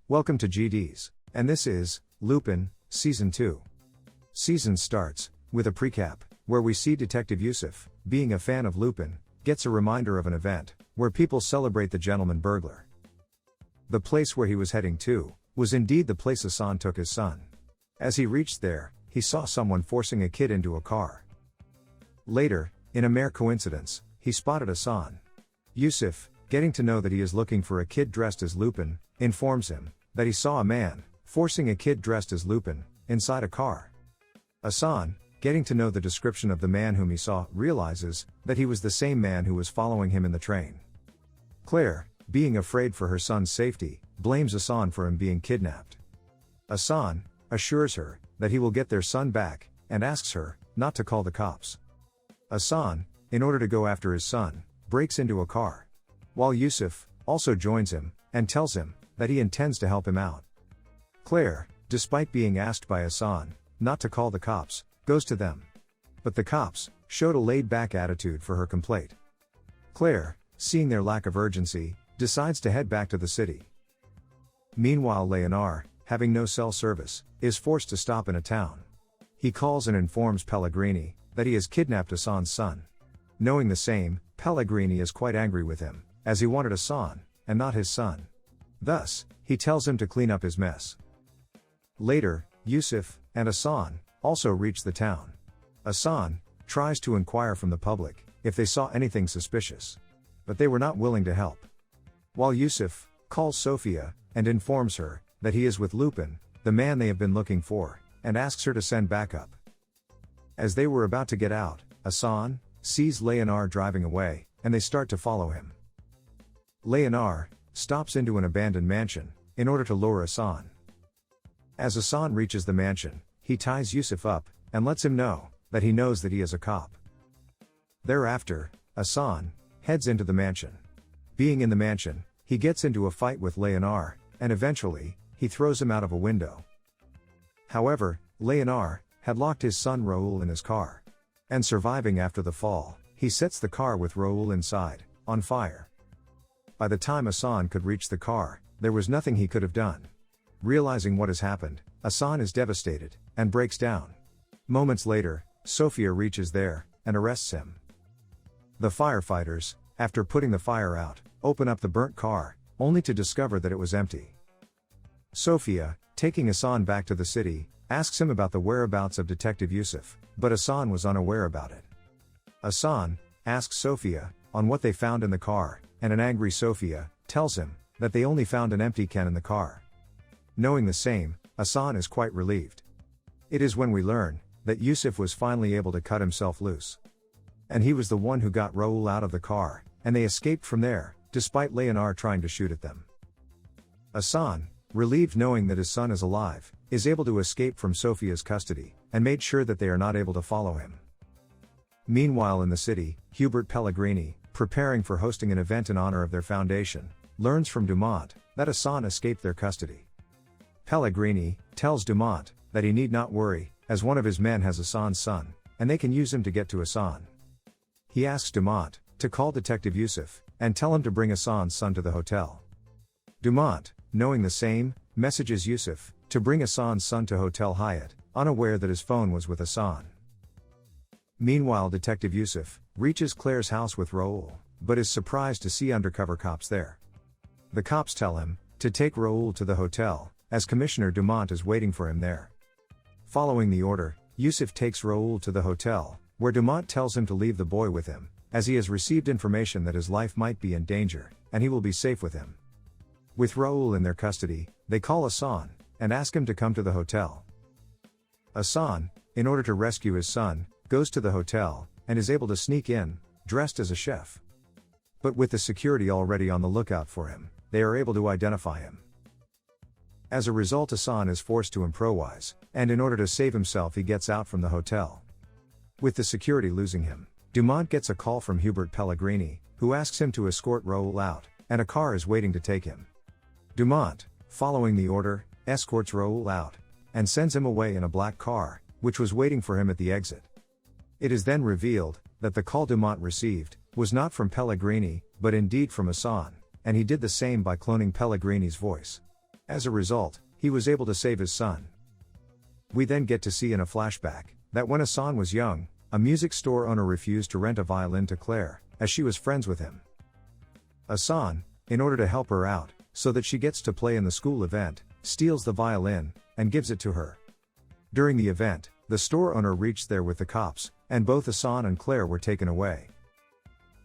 Welcome to GDs, and this is Lupin, Season 2. Season starts with a precap, where we see Detective Yusuf, being a fan of Lupin, gets a reminder of an event, where people celebrate the gentleman burglar. The place where he was heading to, was indeed the place Assane took his son. As he reached there, he saw someone forcing a kid into a car. Later, in a mere coincidence, he spotted Assane. Yusuf, getting to know that he is looking for a kid dressed as Lupin, informs him that he saw a man forcing a kid dressed as Lupin inside a car. Assane, getting to know the description of the man whom he saw, realizes that he was the same man who was following him in the train. Claire, being afraid for her son's safety, blames Assane for him being kidnapped. Assane assures her that he will get their son back, and asks her not to call the cops. Assane, in order to go after his son, breaks into a car. While Yusuf also joins him, and tells him that he intends to help him out. Claire, despite being asked by Assane not to call the cops, goes to them. But the cops showed a laid-back attitude for her complaint. Claire, seeing their lack of urgency, decides to head back to the city. Meanwhile, Leonard, having no cell service, is forced to stop in a town. He calls and informs Pellegrini that he has kidnapped Assane's son. Knowing the same, Pellegrini is quite angry with him, as he wanted Assane, and not his son. Thus, he tells him to clean up his mess. Later, Yusuf and Assane also reach the town. Assane tries to inquire from the public if they saw anything suspicious, but they were not willing to help. While Yusuf calls Sophia and informs her that he is with Lupin, the man they have been looking for, and asks her to send backup. As they were about to get out, Assane sees Leonard driving away, and they start to follow him. Leonard stops into an abandoned mansion in order to lure Assane. As Assane reaches the mansion, he ties Yusuf up and lets him know that he knows that he is a cop. Thereafter, Assane heads into the mansion. Being in the mansion, he gets into a fight with Leonard, and eventually, he throws him out of a window. However, Leonard had locked his son Raoul in his car. And surviving after the fall, he sets the car with Raoul inside, on fire. By the time Assane could reach the car, there was nothing he could have done. Realizing what has happened, Assane is devastated, and breaks down. Moments later, Sophia reaches there, and arrests him. The firefighters, after putting the fire out, open up the burnt car, only to discover that it was empty. Sophia, taking Assane back to the city, asks him about the whereabouts of Detective Yusuf, but Assane was unaware about it. Assane asks Sophia on what they found in the car, and an angry Sophia tells him that they only found an empty can in the car. Knowing the same, Assane is quite relieved. It is when we learn that Yusuf was finally able to cut himself loose. And he was the one who got Raoul out of the car, and they escaped from there, despite Leonard trying to shoot at them. Assane, relieved knowing that his son is alive, is able to escape from Sophia's custody, and made sure that they are not able to follow him. Meanwhile in the city, Hubert Pellegrini, preparing for hosting an event in honor of their foundation, learns from Dumont that Assane escaped their custody. Pellegrini tells Dumont that he need not worry, as one of his men has Assane's son, and they can use him to get to Assane. He asks Dumont to call Detective Yusuf, and tell him to bring Assane's son to the hotel. Dumont, knowing the same, messages Yusuf to bring Assane's son to Hotel Hyatt, unaware that his phone was with Assane. Meanwhile, Detective Yusuf reaches Claire's house with Raoul, but is surprised to see undercover cops there. The cops tell him to take Raoul to the hotel, as Commissioner Dumont is waiting for him there. Following the order, Yusuf takes Raoul to the hotel, where Dumont tells him to leave the boy with him, as he has received information that his life might be in danger, and he will be safe with him. With Raoul in their custody, they call Assane, and ask him to come to the hotel. Assane, in order to rescue his son, goes to the hotel, and is able to sneak in, dressed as a chef. But with the security already on the lookout for him, they are able to identify him. As a result, Assane is forced to improvise, and in order to save himself he gets out from the hotel. With the security losing him, Dumont gets a call from Hubert Pellegrini, who asks him to escort Raoul out, and a car is waiting to take him. Dumont, following the order, escorts Raoul out, and sends him away in a black car, which was waiting for him at the exit. It is then revealed that the call Dumont received was not from Pellegrini, but indeed from Assane, and he did the same by cloning Pellegrini's voice. As a result, he was able to save his son. We then get to see in a flashback that when Assane was young, a music store owner refused to rent a violin to Claire, as she was friends with him. Assane, in order to help her out, so that she gets to play in the school event, steals the violin and gives it to her. During the event, the store owner reached there with the cops, and both Assane and Claire were taken away.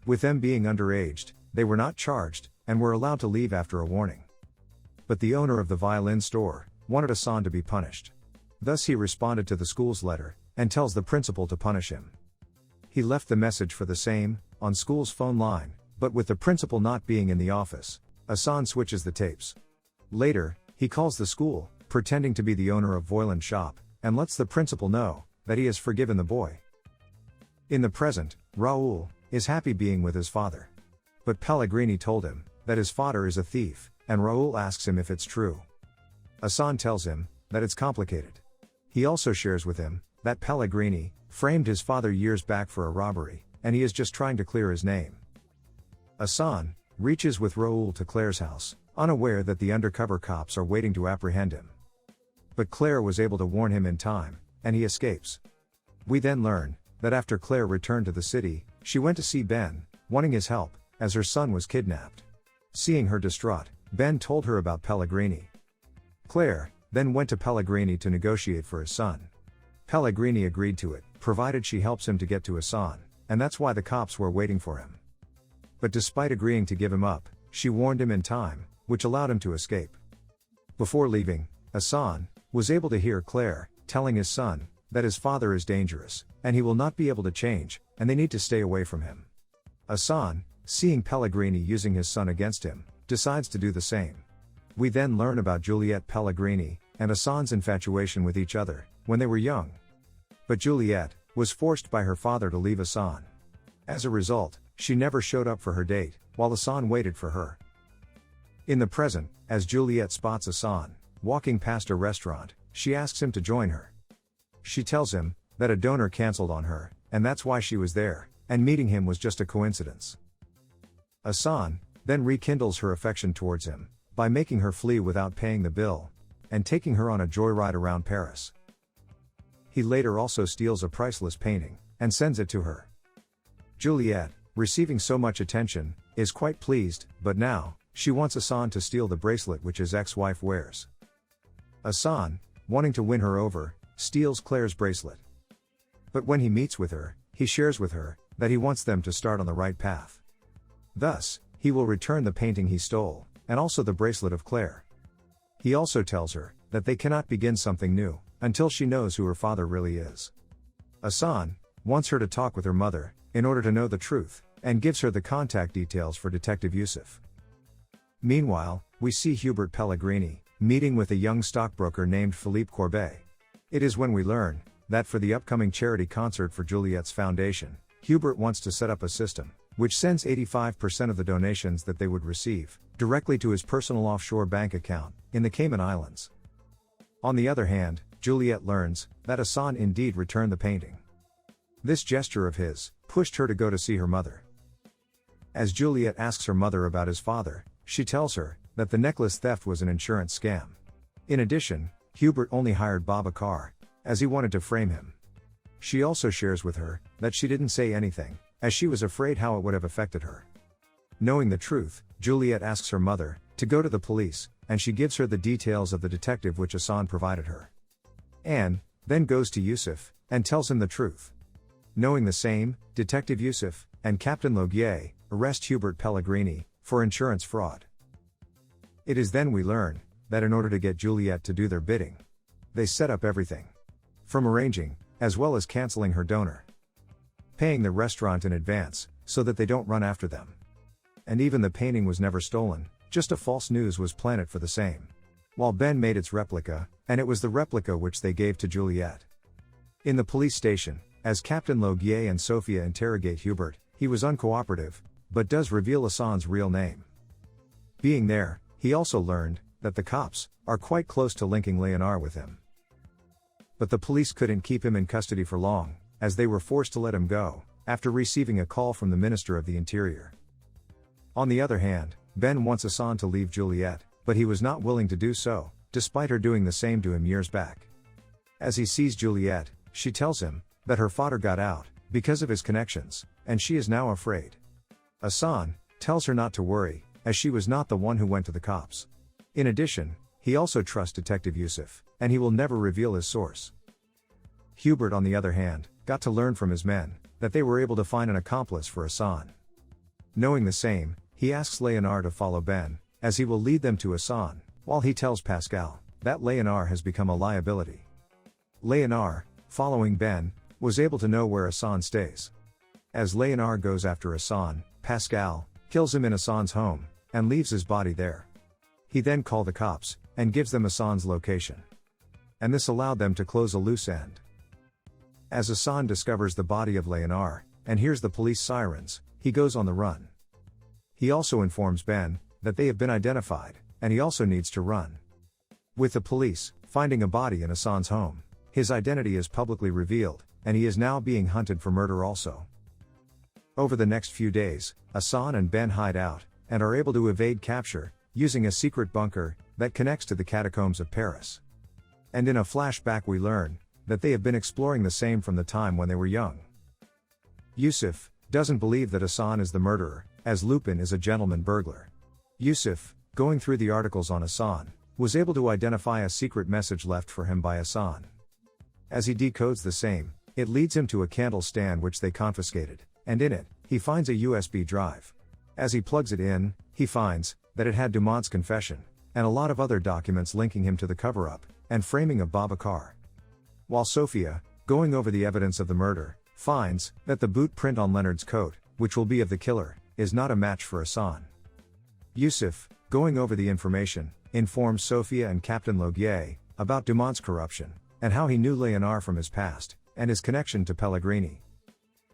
With them being underaged, they were not charged, and were allowed to leave after a warning. But the owner of the violin store wanted Assane to be punished. Thus he responded to the school's letter, and tells the principal to punish him. He left the message for the same, on school's phone line, but with the principal not being in the office, Assane switches the tapes. Later, he calls the school, pretending to be the owner of Voiland's shop, and lets the principal know that he has forgiven the boy. In the present, Raoul is happy being with his father. But Pellegrini told him that his father is a thief, and Raoul asks him if it's true. Assane tells him that it's complicated. He also shares with him that Pellegrini framed his father years back for a robbery, and he is just trying to clear his name. Assane reaches with Raoul to Claire's house, unaware that the undercover cops are waiting to apprehend him. But Claire was able to warn him in time, and he escapes. We then learn that after Claire returned to the city, she went to see Ben, wanting his help, as her son was kidnapped. Seeing her distraught, Ben told her about Pellegrini. Claire then went to Pellegrini to negotiate for his son. Pellegrini agreed to it, provided she helps him to get to Assane, and that's why the cops were waiting for him. But despite agreeing to give him up, she warned him in time, which allowed him to escape. Before leaving, Assane was able to hear Claire telling his son that his father is dangerous, and he will not be able to change, and they need to stay away from him. Assane, seeing Pellegrini using his son against him, decides to do the same. We then learn about Juliette Pellegrini and Assane's infatuation with each other when they were young. But Juliette was forced by her father to leave Assane. As a result, she never showed up for her date, while Assane waited for her. In the present, as Juliette spots Assane walking past a restaurant, she asks him to join her. She tells him that a donor cancelled on her, and that's why she was there, and meeting him was just a coincidence. Assane then rekindles her affection towards him by making her flee without paying the bill, and taking her on a joyride around Paris. He later also steals a priceless painting and sends it to her. Juliette, receiving so much attention, is quite pleased, but now she wants Assane to steal the bracelet which his ex-wife wears. Assane, wanting to win her over, steals Claire's bracelet. But when he meets with her, he shares with her that he wants them to start on the right path. Thus, he will return the painting he stole, and also the bracelet of Claire. He also tells her that they cannot begin something new until she knows who her father really is. Assane wants her to talk with her mother in order to know the truth, and gives her the contact details for Detective Yusuf. Meanwhile, we see Hubert Pellegrini meeting with a young stockbroker named Philippe Courbet. It is when we learn that for the upcoming charity concert for Juliette's foundation, Hubert wants to set up a system which sends 85% of the donations that they would receive directly to his personal offshore bank account in the Cayman Islands. On the other hand, Juliette learns that Assane indeed returned the painting. This gesture of his pushed her to go to see her mother. As Juliette asks her mother about his father, she tells her that the necklace theft was an insurance scam. In addition, Hubert only hired Babacar, as he wanted to frame him. She also shares with her that she didn't say anything, as she was afraid how it would have affected her. Knowing the truth, Juliette asks her mother to go to the police, and she gives her the details of the detective which Assane provided her. Anne then goes to Yusuf and tells him the truth. Knowing the same, Detective Yusuf and Captain Logier arrest Hubert Pellegrini for insurance fraud. It is then we learn that in order to get Juliette to do their bidding, they set up everything from arranging, as well as cancelling her donor, paying the restaurant in advance so that they don't run after them. And even the painting was never stolen, just a false news was planted for the same. While Ben made its replica, and it was the replica which they gave to Juliette. In the police station, as Captain Logier and Sophia interrogate Hubert, he was uncooperative, but does reveal Assane's real name. Being there, he also learned that the cops are quite close to linking Léonard with him. But the police couldn't keep him in custody for long, as they were forced to let him go, after receiving a call from the Minister of the Interior. On the other hand, Ben wants Assane to leave Juliette, but he was not willing to do so, despite her doing the same to him years back. As he sees Juliet, she tells him that her father got out because of his connections, and she is now afraid. Assane tells her not to worry, as she was not the one who went to the cops. In addition, he also trusts Detective Yusuf, and he will never reveal his source. Hubert, on the other hand, got to learn from his men that they were able to find an accomplice for Assane. Knowing the same, he asks Léonard to follow Ben, as he will lead them to Assane, while he tells Pascal that Léonard has become a liability. Léonard, following Ben, was able to know where Assane stays. As Léonard goes after Assane, Pascal kills him in Assane's home, and leaves his body there. He then calls the cops, and gives them Assane's location. And this allowed them to close a loose end. As Assane discovers the body of Léonard, and hears the police sirens, he goes on the run. He also informs Ben that they have been identified, and he also needs to run. With the police finding a body in Assane's home, his identity is publicly revealed, and he is now being hunted for murder also. Over the next few days, Assane and Ben hide out, and are able to evade capture, using a secret bunker that connects to the catacombs of Paris. And in a flashback we learn that they have been exploring the same from the time when they were young. Yusuf doesn't believe that Assane is the murderer, as Lupin is a gentleman burglar. Yusuf, going through the articles on Assane, was able to identify a secret message left for him by Assane. As he decodes the same, it leads him to a candle stand which they confiscated, and in it, he finds a USB drive. As he plugs it in, he finds that it had Dumont's confession, and a lot of other documents linking him to the cover-up, and framing of Babacar. While Sophia, going over the evidence of the murder, finds that the boot print on Leonard's coat, which will be of the killer, is not a match for Assane. Yusuf, going over the information, informs Sophia and Captain Logier about Dumont's corruption, and how he knew Léonard from his past, and his connection to Pellegrini.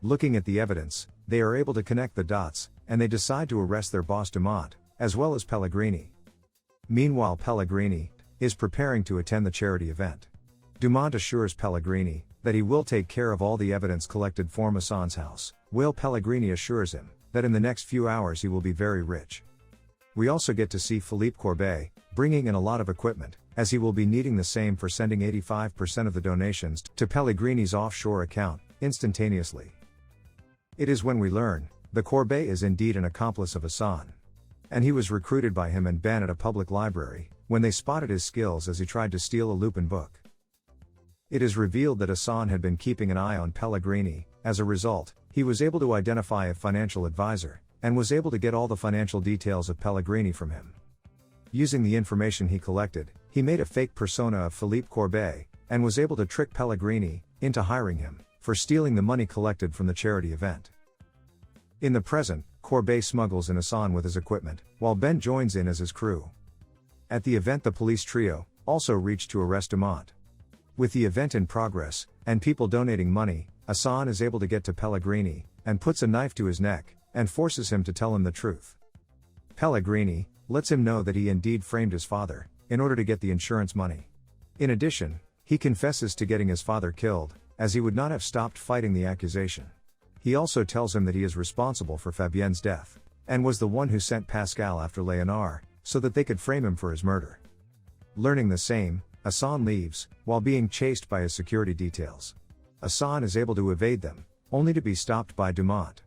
Looking at the evidence, they are able to connect the dots, and they decide to arrest their boss Dumont, as well as Pellegrini. Meanwhile, Pellegrini is preparing to attend the charity event. Dumont assures Pellegrini that he will take care of all the evidence collected from Assane's house, while Pellegrini assures him that in the next few hours he will be very rich. We also get to see Philippe Courbet bringing in a lot of equipment, as he will be needing the same for sending 85% of the donations to Pellegrini's offshore account instantaneously. It is when we learn that Courbet is indeed an accomplice of Assane. And he was recruited by him and Ben at a public library, when they spotted his skills as he tried to steal a Lupin book. It is revealed that Assane had been keeping an eye on Pellegrini. As a result, he was able to identify a financial advisor, and was able to get all the financial details of Pellegrini from him. Using the information he collected, he made a fake persona of Philippe Courbet, and was able to trick Pellegrini into hiring him for stealing the money collected from the charity event. In the present, Courbet smuggles in Assane with his equipment, while Ben joins in as his crew. At the event, the police trio also reached to arrest Dumont. With the event in progress, and people donating money, Assane is able to get to Pellegrini, and puts a knife to his neck, and forces him to tell him the truth. Pellegrini lets him know that he indeed framed his father, in order to get the insurance money. In addition, he confesses to getting his father killed, as he would not have stopped fighting the accusation. He also tells him that he is responsible for Fabienne's death, and was the one who sent Pascal after Léonard, so that they could frame him for his murder. Learning the same, Assane leaves, while being chased by his security details. Assane is able to evade them, only to be stopped by Dumont.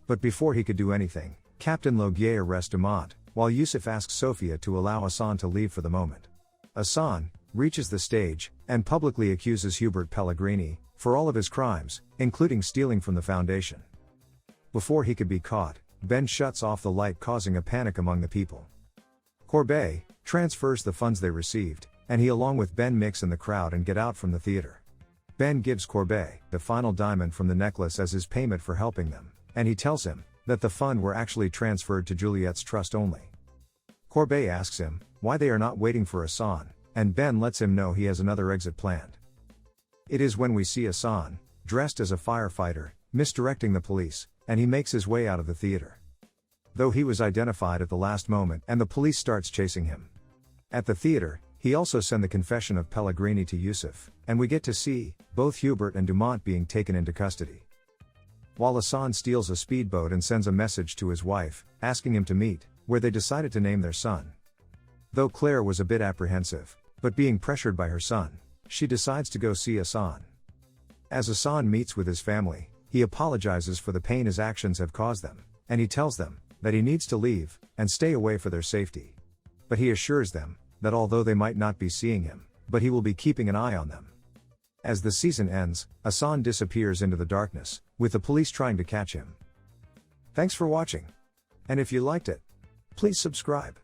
But before he could do anything, Captain Logier arrests Dumont, while Yusuf asks Sophia to allow Assane to leave for the moment. Assane reaches the stage, and publicly accuses Hubert Pellegrini for all of his crimes, including stealing from the Foundation. Before he could be caught, Ben shuts off the light, causing a panic among the people. Courbet transfers the funds they received, and he along with Ben mix in the crowd and get out from the theater. Ben gives Courbet the final diamond from the necklace as his payment for helping them, and he tells him that the funds were actually transferred to Juliet's trust only. Courbet asks him why they are not waiting for Assane, and Ben lets him know he has another exit planned. It is when we see Assane, dressed as a firefighter, misdirecting the police, and he makes his way out of the theater. Though he was identified at the last moment and the police starts chasing him. At the theater, he also sent the confession of Pellegrini to Yusuf, and we get to see both Hubert and Dumont being taken into custody. While Assane steals a speedboat and sends a message to his wife, asking him to meet, where they decided to name their son. Though Claire was a bit apprehensive, but being pressured by her son, she decides to go see Assane. As Assane meets with his family, he apologizes for the pain his actions have caused them, and he tells them that he needs to leave and stay away for their safety. But he assures them that although they might not be seeing him, but he will be keeping an eye on them. As the season ends, Assane disappears into the darkness, with the police trying to catch him. Thanks for watching. And if you liked it, please subscribe.